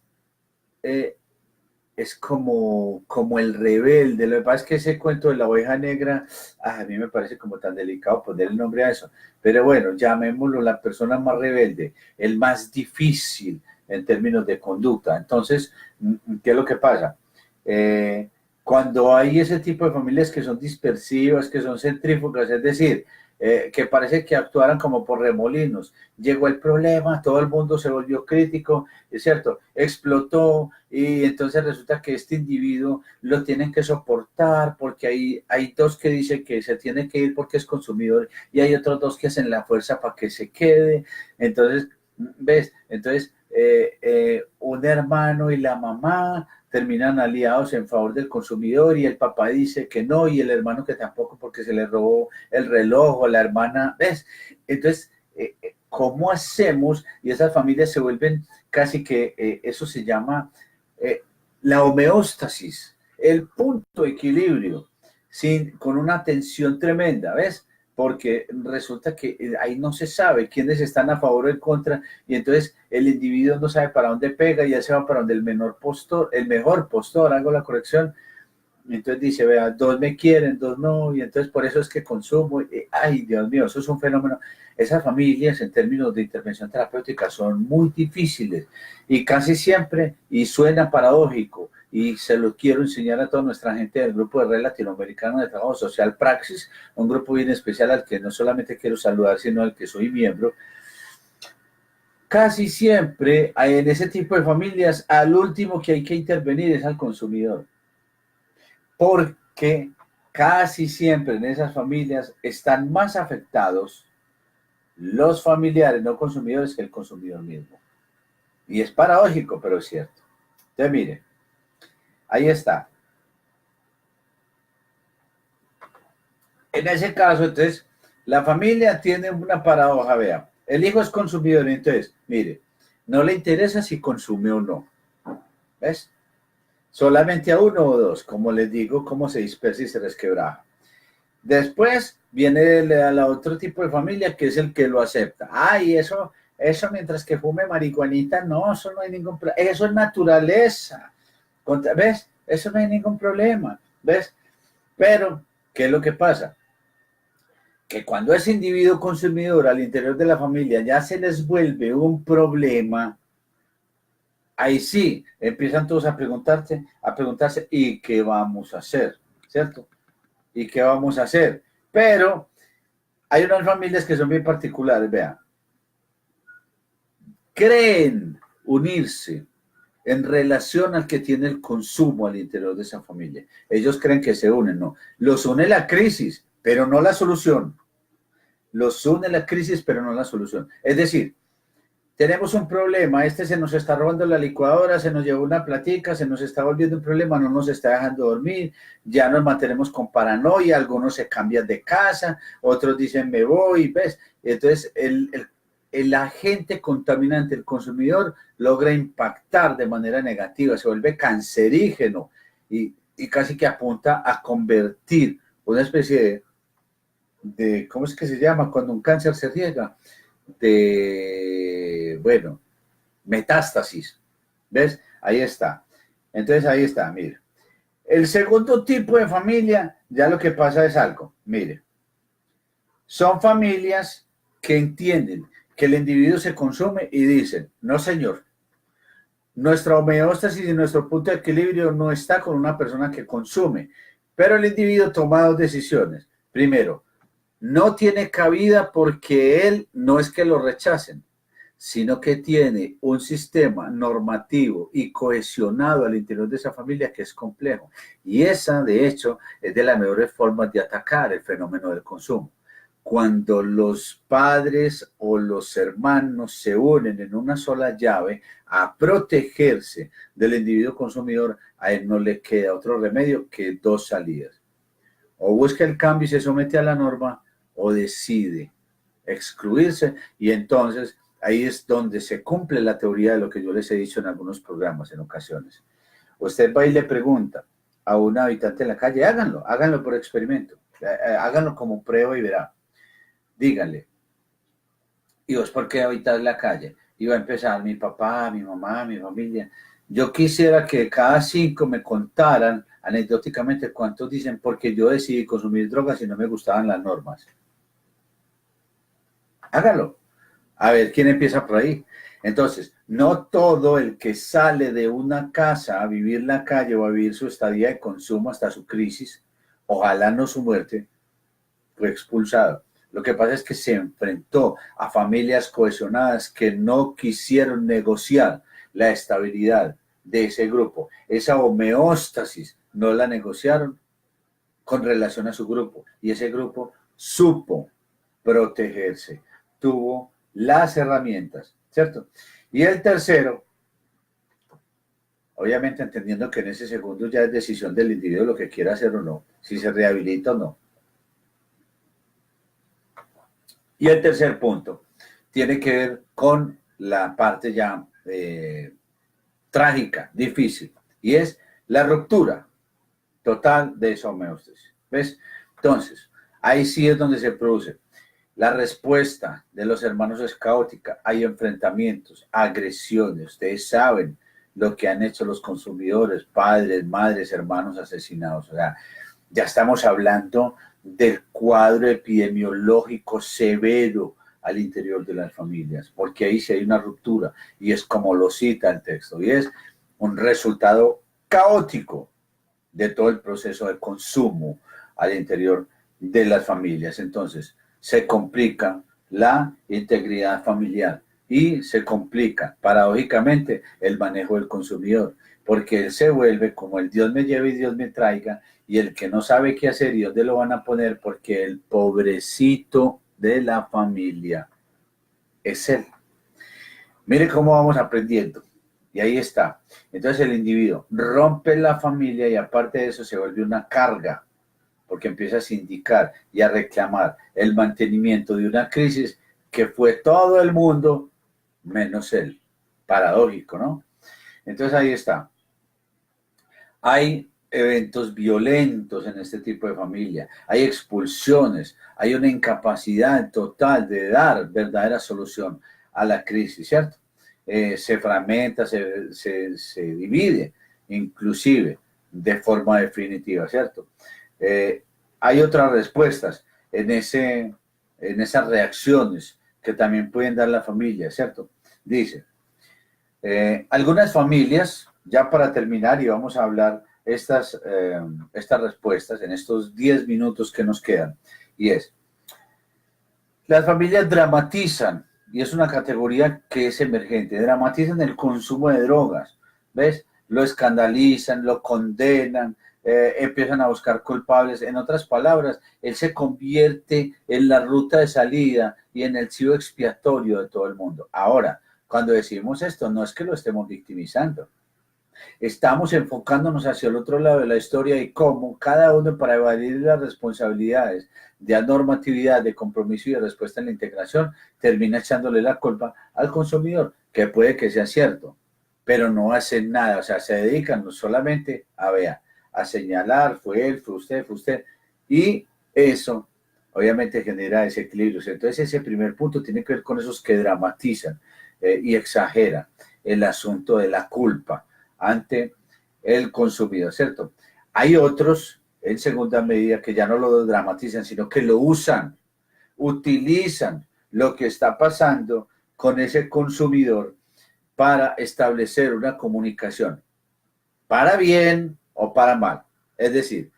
es como el rebelde. Lo que pasa es que ese cuento de la oveja negra, a mí me parece como tan delicado poner el nombre a eso. Pero bueno, llamémoslo la persona más rebelde, el más difícil en términos de conducta. Entonces, ¿qué es lo que pasa? Cuando hay ese tipo de familias que son dispersivas, que son centrífugas, es decir, que parece que actuaran como por remolinos. Llegó el problema, todo el mundo se volvió crítico, es cierto, explotó y entonces resulta que este individuo lo tienen que soportar porque hay dos que dicen que se tiene que ir porque es consumidor y hay otros dos que hacen la fuerza para que se quede. Entonces, ¿ves? Entonces, un hermano y la mamá terminan aliados en favor del consumidor y el papá dice que no y el hermano que tampoco porque se le robó el reloj o la hermana, ¿ves? Entonces, ¿cómo hacemos? Y esas familias se vuelven casi que, eso se llama eh, la homeostasis, el punto de equilibrio, con una tensión tremenda, ¿ves? Porque resulta que ahí no se sabe quiénes están a favor o en contra, y entonces el individuo no sabe para dónde pega y ya se va para donde el mejor postor, hago la corrección, y entonces dice, vea, dos me quieren, dos no, y entonces por eso es que consumo, ay Dios mío, eso es un fenómeno. Esas familias en términos de intervención terapéutica son muy difíciles y casi siempre, y suena paradójico, y se lo quiero enseñar a toda nuestra gente del Grupo de Red Latinoamericano de Trabajo Social Praxis, un grupo bien especial al que no solamente quiero saludar, sino al que soy miembro. Casi siempre en ese tipo de familias, al último que hay que intervenir es al consumidor, porque casi siempre en esas familias están más afectados los familiares no consumidores que el consumidor mismo. Y es paradójico, pero es cierto. Entonces, mire, ahí está. En ese caso, entonces, la familia tiene una paradoja, vea. El hijo es consumidor, entonces, mire, no le interesa si consume o no. ¿Ves? Solamente a uno o dos, como les digo, cómo se dispersa y se resquebraja. Después viene la otro tipo de familia que es el que lo acepta. Ay, eso mientras que fume marihuanita, no, eso no hay ningún problema. Eso es naturaleza. ¿Ves? Eso no hay ningún problema. ¿Ves? Pero, ¿qué es lo que pasa? Que cuando ese individuo consumidor al interior de la familia ya se les vuelve un problema, ahí sí empiezan todos a preguntarse, ¿y qué vamos a hacer? ¿Cierto? ¿Y qué vamos a hacer? Pero hay unas familias que son bien particulares, vean. Creen unirse en relación al que tiene el consumo al interior de esa familia. Ellos creen que se unen, no. Los une la crisis, pero no la solución. Los une la crisis, pero no la solución. Es decir, tenemos un problema, se nos está robando la licuadora, se nos llevó una platica, se nos está volviendo un problema, no nos está dejando dormir, ya nos mantenemos con paranoia, algunos se cambian de casa, otros dicen me voy, ¿ves? Entonces el agente contaminante, el consumidor, logra impactar de manera negativa, se vuelve cancerígeno y casi que apunta a convertir una especie ¿cómo es que se llama? Cuando un cáncer se riega, bueno, metástasis. ¿Ves? Ahí está. Entonces ahí está, mire. El segundo tipo de familia, ya lo que pasa es algo, mire, son familias que entienden que el individuo se consume y dicen, no señor, nuestra homeostasis y nuestro punto de equilibrio no está con una persona que consume, pero el individuo toma dos decisiones. Primero, no tiene cabida porque él no es que lo rechacen, sino que tiene un sistema normativo y cohesionado al interior de esa familia que es complejo. Y esa, de hecho, es de las mejores formas de atacar el fenómeno del consumo. Cuando los padres o los hermanos se unen en una sola llave a protegerse del individuo consumidor, a él no le queda otro remedio que dos salidas. O busca el cambio y se somete a la norma, o decide excluirse, y entonces ahí es donde se cumple la teoría de lo que yo les he dicho en algunos programas en ocasiones. Usted va y le pregunta a un habitante en la calle, háganlo por experimento, háganlo como prueba y verá. Díganle, ¿y vos por qué habitas la calle? Y va a empezar mi papá, mi mamá, mi familia. Yo quisiera que cada 5 me contaran anecdóticamente cuántos dicen porque yo decidí consumir drogas y no me gustaban las normas. Hágalo. A ver quién empieza por ahí. Entonces, no todo el que sale de una casa a vivir la calle o a vivir su estadía de consumo hasta su crisis, ojalá no su muerte, fue expulsado. Lo que pasa es que se enfrentó a familias cohesionadas que no quisieron negociar la estabilidad de ese grupo. Esa homeostasis no la negociaron con relación a su grupo y ese grupo supo protegerse, tuvo las herramientas, ¿cierto? Y el tercero, obviamente entendiendo que en ese segundo ya es decisión del individuo lo que quiera hacer o no, si se rehabilita o no. Y el tercer punto tiene que ver con la parte ya trágica, difícil, y es la ruptura total de esa homeostasis. ¿Ves? Entonces, ahí sí es donde se produce. La respuesta de los hermanos es caótica. Hay enfrentamientos, agresiones. Ustedes saben lo que han hecho los consumidores, padres, madres, hermanos asesinados. O sea, ya estamos hablando del cuadro epidemiológico severo al interior de las familias, porque ahí sí hay una ruptura y es como lo cita el texto y es un resultado caótico de todo el proceso de consumo al interior de las familias. Entonces, se complica la integridad familiar y se complica, paradójicamente, el manejo del consumidor, porque él se vuelve como el Dios me lleve y Dios me traiga, y el que no sabe qué hacer y dónde lo van a poner, porque el pobrecito de la familia es él. Mire cómo vamos aprendiendo. Y ahí está. Entonces el individuo rompe la familia y aparte de eso se vuelve una carga, porque empieza a sindicar y a reclamar el mantenimiento de una crisis que fue todo el mundo menos él. Paradójico, ¿no? Entonces ahí está. Hay eventos violentos en este tipo de familia, hay expulsiones, hay una incapacidad total de dar verdadera solución a la crisis, ¿cierto? Se fragmenta, se divide, inclusive de forma definitiva, ¿cierto? Hay otras respuestas en esas reacciones que también pueden dar la familia, ¿cierto? Dice, algunas familias, ya para terminar, y vamos a hablar estas respuestas en estos 10 minutos que nos quedan, y es, las familias dramatizan, y es una categoría que es emergente, dramatizan el consumo de drogas, ¿ves? Lo escandalizan, lo condenan, empiezan a buscar culpables. En otras palabras, él se convierte en la ruta de salida y en el chivo expiatorio de todo el mundo. Ahora, cuando decimos esto, no es que lo estemos victimizando. Estamos enfocándonos hacia el otro lado de la historia y cómo cada uno para evadir las responsabilidades de normatividad, de compromiso y de respuesta en la integración, termina echándole la culpa al consumidor, que puede que sea cierto, pero no hacen nada, o sea, se dedican no solamente a señalar, fue él, fue usted, y eso obviamente genera desequilibrios. Entonces ese primer punto tiene que ver con esos que dramatizan y exageran el asunto de la culpa ante el consumidor, ¿cierto? Hay otros, en segunda medida, que ya no lo dramatizan, sino que lo usan, utilizan lo que está pasando con ese consumidor para establecer una comunicación, para bien o para mal. Es decir,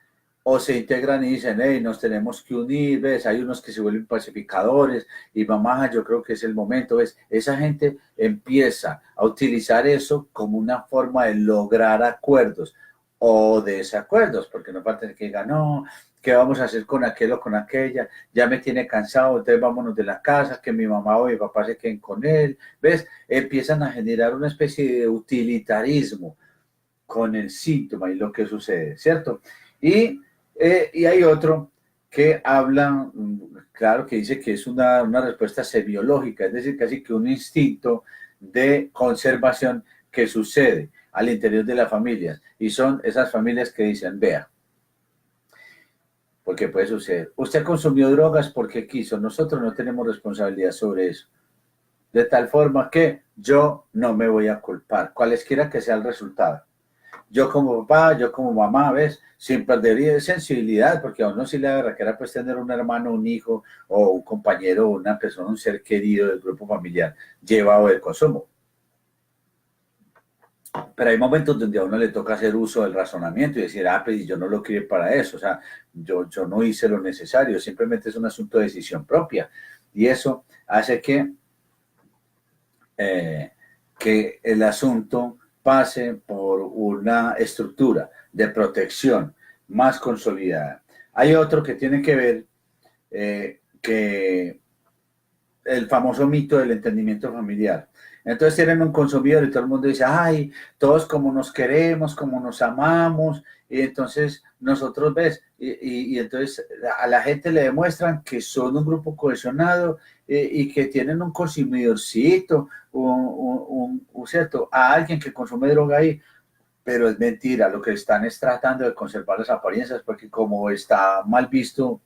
o se integran y dicen, hey, nos tenemos que unir, ¿ves? Hay unos que se vuelven pacificadores y mamá, yo creo que es el momento, ¿ves? Esa gente empieza a utilizar eso como una forma de lograr acuerdos o desacuerdos, porque no falta el que diga, no, ¿qué vamos a hacer con aquel o con aquella? Ya me tiene cansado, entonces vámonos de la casa, que mi mamá o mi papá se queden con él, ¿ves? Empiezan a generar una especie de utilitarismo con el síntoma y lo que sucede, ¿cierto? Y hay otro que habla, claro, que dice que es una respuesta semiológica, es decir, casi que un instinto de conservación que sucede al interior de las familias. Y son esas familias que dicen, vea, porque puede suceder. Usted consumió drogas porque quiso, nosotros no tenemos responsabilidad sobre eso. De tal forma que yo no me voy a culpar, cualesquiera que sea el resultado. Yo como papá, yo como mamá, ¿ves? Sin perder sensibilidad, porque a uno sí le requiere pues tener un hermano, un hijo, o un compañero, o una persona, un ser querido del grupo familiar llevado del consumo. Pero hay momentos donde a uno le toca hacer uso del razonamiento y decir, pues yo no lo crié para eso, o sea, yo no hice lo necesario, simplemente es un asunto de decisión propia. Y eso hace eh, que el asunto pase por una estructura de protección más consolidada. Hay otro que tiene que ver que el famoso mito del entendimiento familiar. Entonces tienen un consumidor y todo el mundo dice, ay, todos como nos queremos, como nos amamos, y entonces nosotros ves, y entonces a la gente le demuestran que son un grupo cohesionado y que tienen un consumidorcito, ¿cierto? A alguien que consume droga ahí, pero es mentira, lo que están es tratando de conservar las apariencias, porque como está mal visto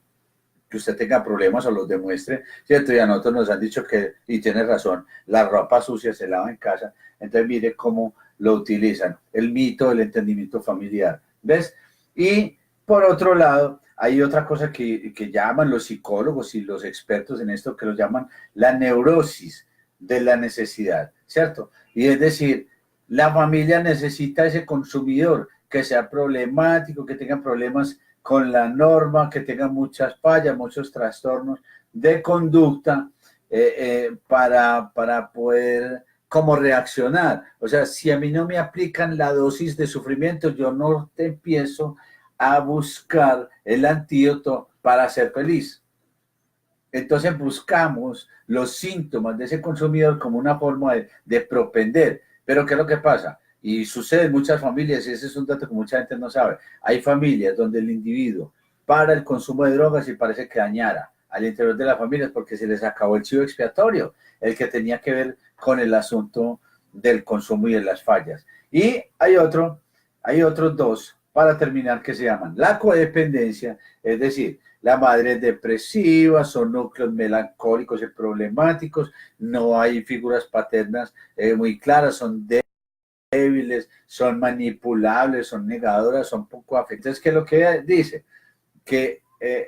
que usted tenga problemas o los demuestre, ¿cierto? Y a nosotros nos han dicho que, y tiene razón, la ropa sucia se lava en casa, entonces mire cómo lo utilizan, el mito del entendimiento familiar, ¿ves? Y por otro lado, hay otra cosa que llaman los psicólogos y los expertos en esto, que lo llaman la neurosis de la necesidad, ¿cierto? Y es decir, la familia necesita ese consumidor que sea problemático, que tenga problemas con la norma, que tenga muchas fallas, muchos trastornos de conducta para poder como reaccionar. O sea, si a mí no me aplican la dosis de sufrimiento, yo no te empiezo a buscar el antídoto para ser feliz. Entonces buscamos los síntomas de ese consumidor como una forma de propender. Pero ¿qué es lo que pasa? Y sucede en muchas familias, y ese es un dato que mucha gente no sabe. Hay familias donde el individuo para el consumo de drogas y parece que dañara al interior de las familias porque se les acabó el chivo expiatorio, el que tenía que ver con el asunto del consumo y de las fallas. Y hay otros dos para terminar que se llaman la codependencia, es decir, la madre es depresiva, son núcleos melancólicos y problemáticos, no hay figuras paternas muy claras, son débiles, son manipulables, son negadoras, son poco afectivas. ¿Qué es lo que dice? Que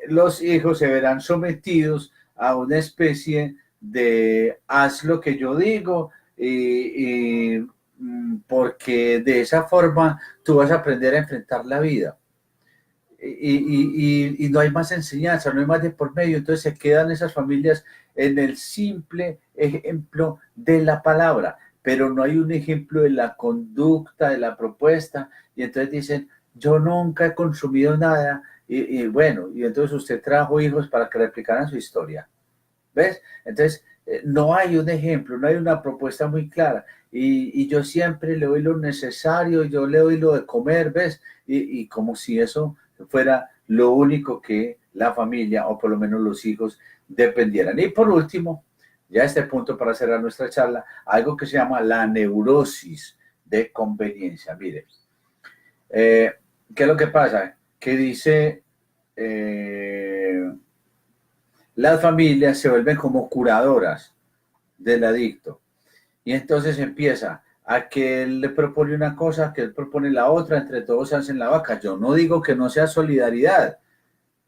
los hijos se verán sometidos a una especie de haz lo que yo digo porque de esa forma tú vas a aprender a enfrentar la vida. Y no hay más enseñanza, no hay más de por medio, entonces se quedan esas familias en el simple ejemplo de la palabra, pero no hay un ejemplo de la conducta, de la propuesta, y entonces dicen, yo nunca he consumido nada, y bueno, y entonces usted trajo hijos para que replicaran su historia, ¿ves? Entonces, no hay un ejemplo, no hay una propuesta muy clara, y yo siempre le doy lo necesario, yo le doy lo de comer, ¿ves? Y como si eso fuera lo único que la familia o por lo menos los hijos dependieran. Y por último, ya a este punto para cerrar nuestra charla, algo que se llama la neurosis de conveniencia. Mire, ¿qué es lo que pasa? Que dice, las familias se vuelven como curadoras del adicto. Y entonces empieza a que él le propone una cosa, que él propone la otra, entre todos se hacen la vaca. Yo no digo que no sea solidaridad,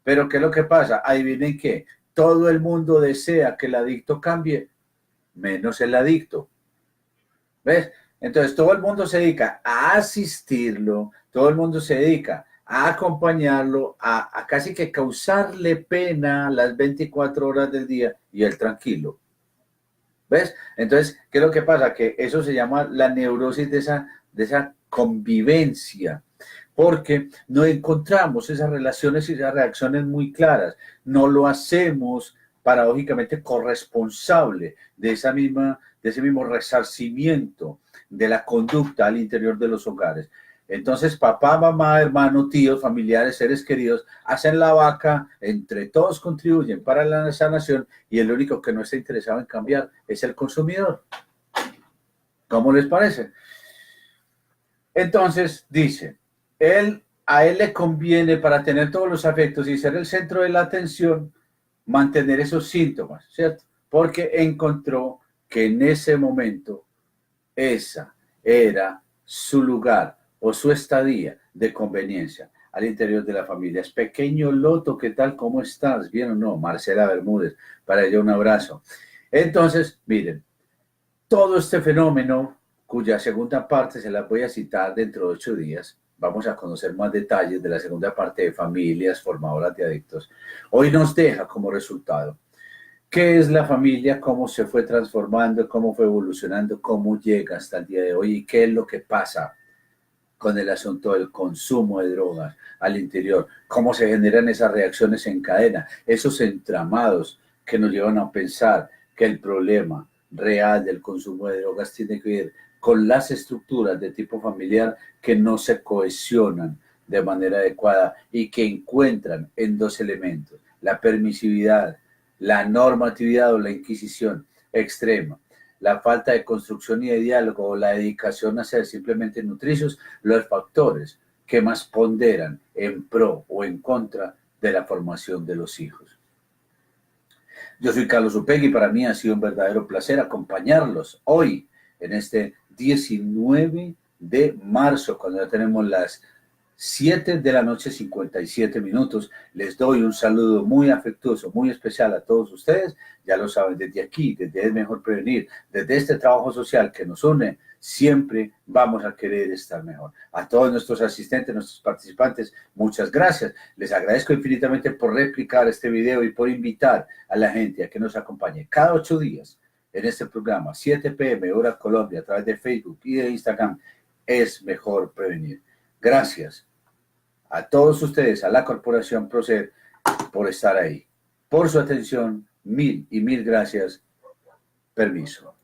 pero ¿qué es lo que pasa? Adivinen qué, todo el mundo desea que el adicto cambie, menos el adicto. ¿Ves? Entonces todo el mundo se dedica a asistirlo, todo el mundo se dedica a acompañarlo, a casi que causarle pena las 24 horas del día y él tranquilo. ¿Ves? Entonces, ¿qué es lo que pasa? Que eso se llama la neurosis de esa convivencia, porque no encontramos esas relaciones y esas reacciones muy claras. No lo hacemos paradójicamente corresponsable de ese mismo resarcimiento de la conducta al interior de los hogares. Entonces, papá, mamá, hermano, tíos, familiares, seres queridos, hacen la vaca, entre todos contribuyen para la sanación y el único que no está interesado en cambiar es el consumidor. ¿Cómo les parece? Entonces, dice, a él le conviene para tener todos los afectos y ser el centro de la atención, mantener esos síntomas, ¿cierto? Porque encontró que en ese momento esa era su lugar o su estadía de conveniencia al interior de la familia. Es pequeño Loto, ¿qué tal? ¿Cómo estás? ¿Bien o no? Marcela Bermúdez, para ella un abrazo. Entonces, miren, todo este fenómeno, cuya segunda parte se la voy a citar dentro de 8 días, vamos a conocer más detalles de la segunda parte de familias formadoras de adictos, hoy nos deja como resultado qué es la familia, cómo se fue transformando, cómo fue evolucionando, cómo llega hasta el día de hoy y qué es lo que pasa con el asunto del consumo de drogas al interior, cómo se generan esas reacciones en cadena, esos entramados que nos llevan a pensar que el problema real del consumo de drogas tiene que ver con las estructuras de tipo familiar que no se cohesionan de manera adecuada y que encuentran en dos elementos, la permisividad, la normatividad o la inquisición extrema, la falta de construcción y de diálogo o la dedicación a ser simplemente nutricios, los factores que más ponderan en pro o en contra de la formación de los hijos. Yo soy Carlos Upegui y para mí ha sido un verdadero placer acompañarlos hoy en este 19 de marzo, cuando ya tenemos las 7 de la noche, 57 minutos. Les doy un saludo muy afectuoso, muy especial a todos ustedes. Ya lo saben, desde aquí, desde Es Mejor Prevenir, desde este trabajo social que nos une, siempre vamos a querer estar mejor. A todos nuestros asistentes, nuestros participantes, muchas gracias. Les agradezco infinitamente por replicar este video y por invitar a la gente a que nos acompañe cada 8 días en este programa, 7 p.m. hora Colombia, a través de Facebook y de Instagram. Es Mejor Prevenir. Gracias a todos ustedes, a la Corporación Procer, por estar ahí, por su atención, mil y mil gracias. Permiso.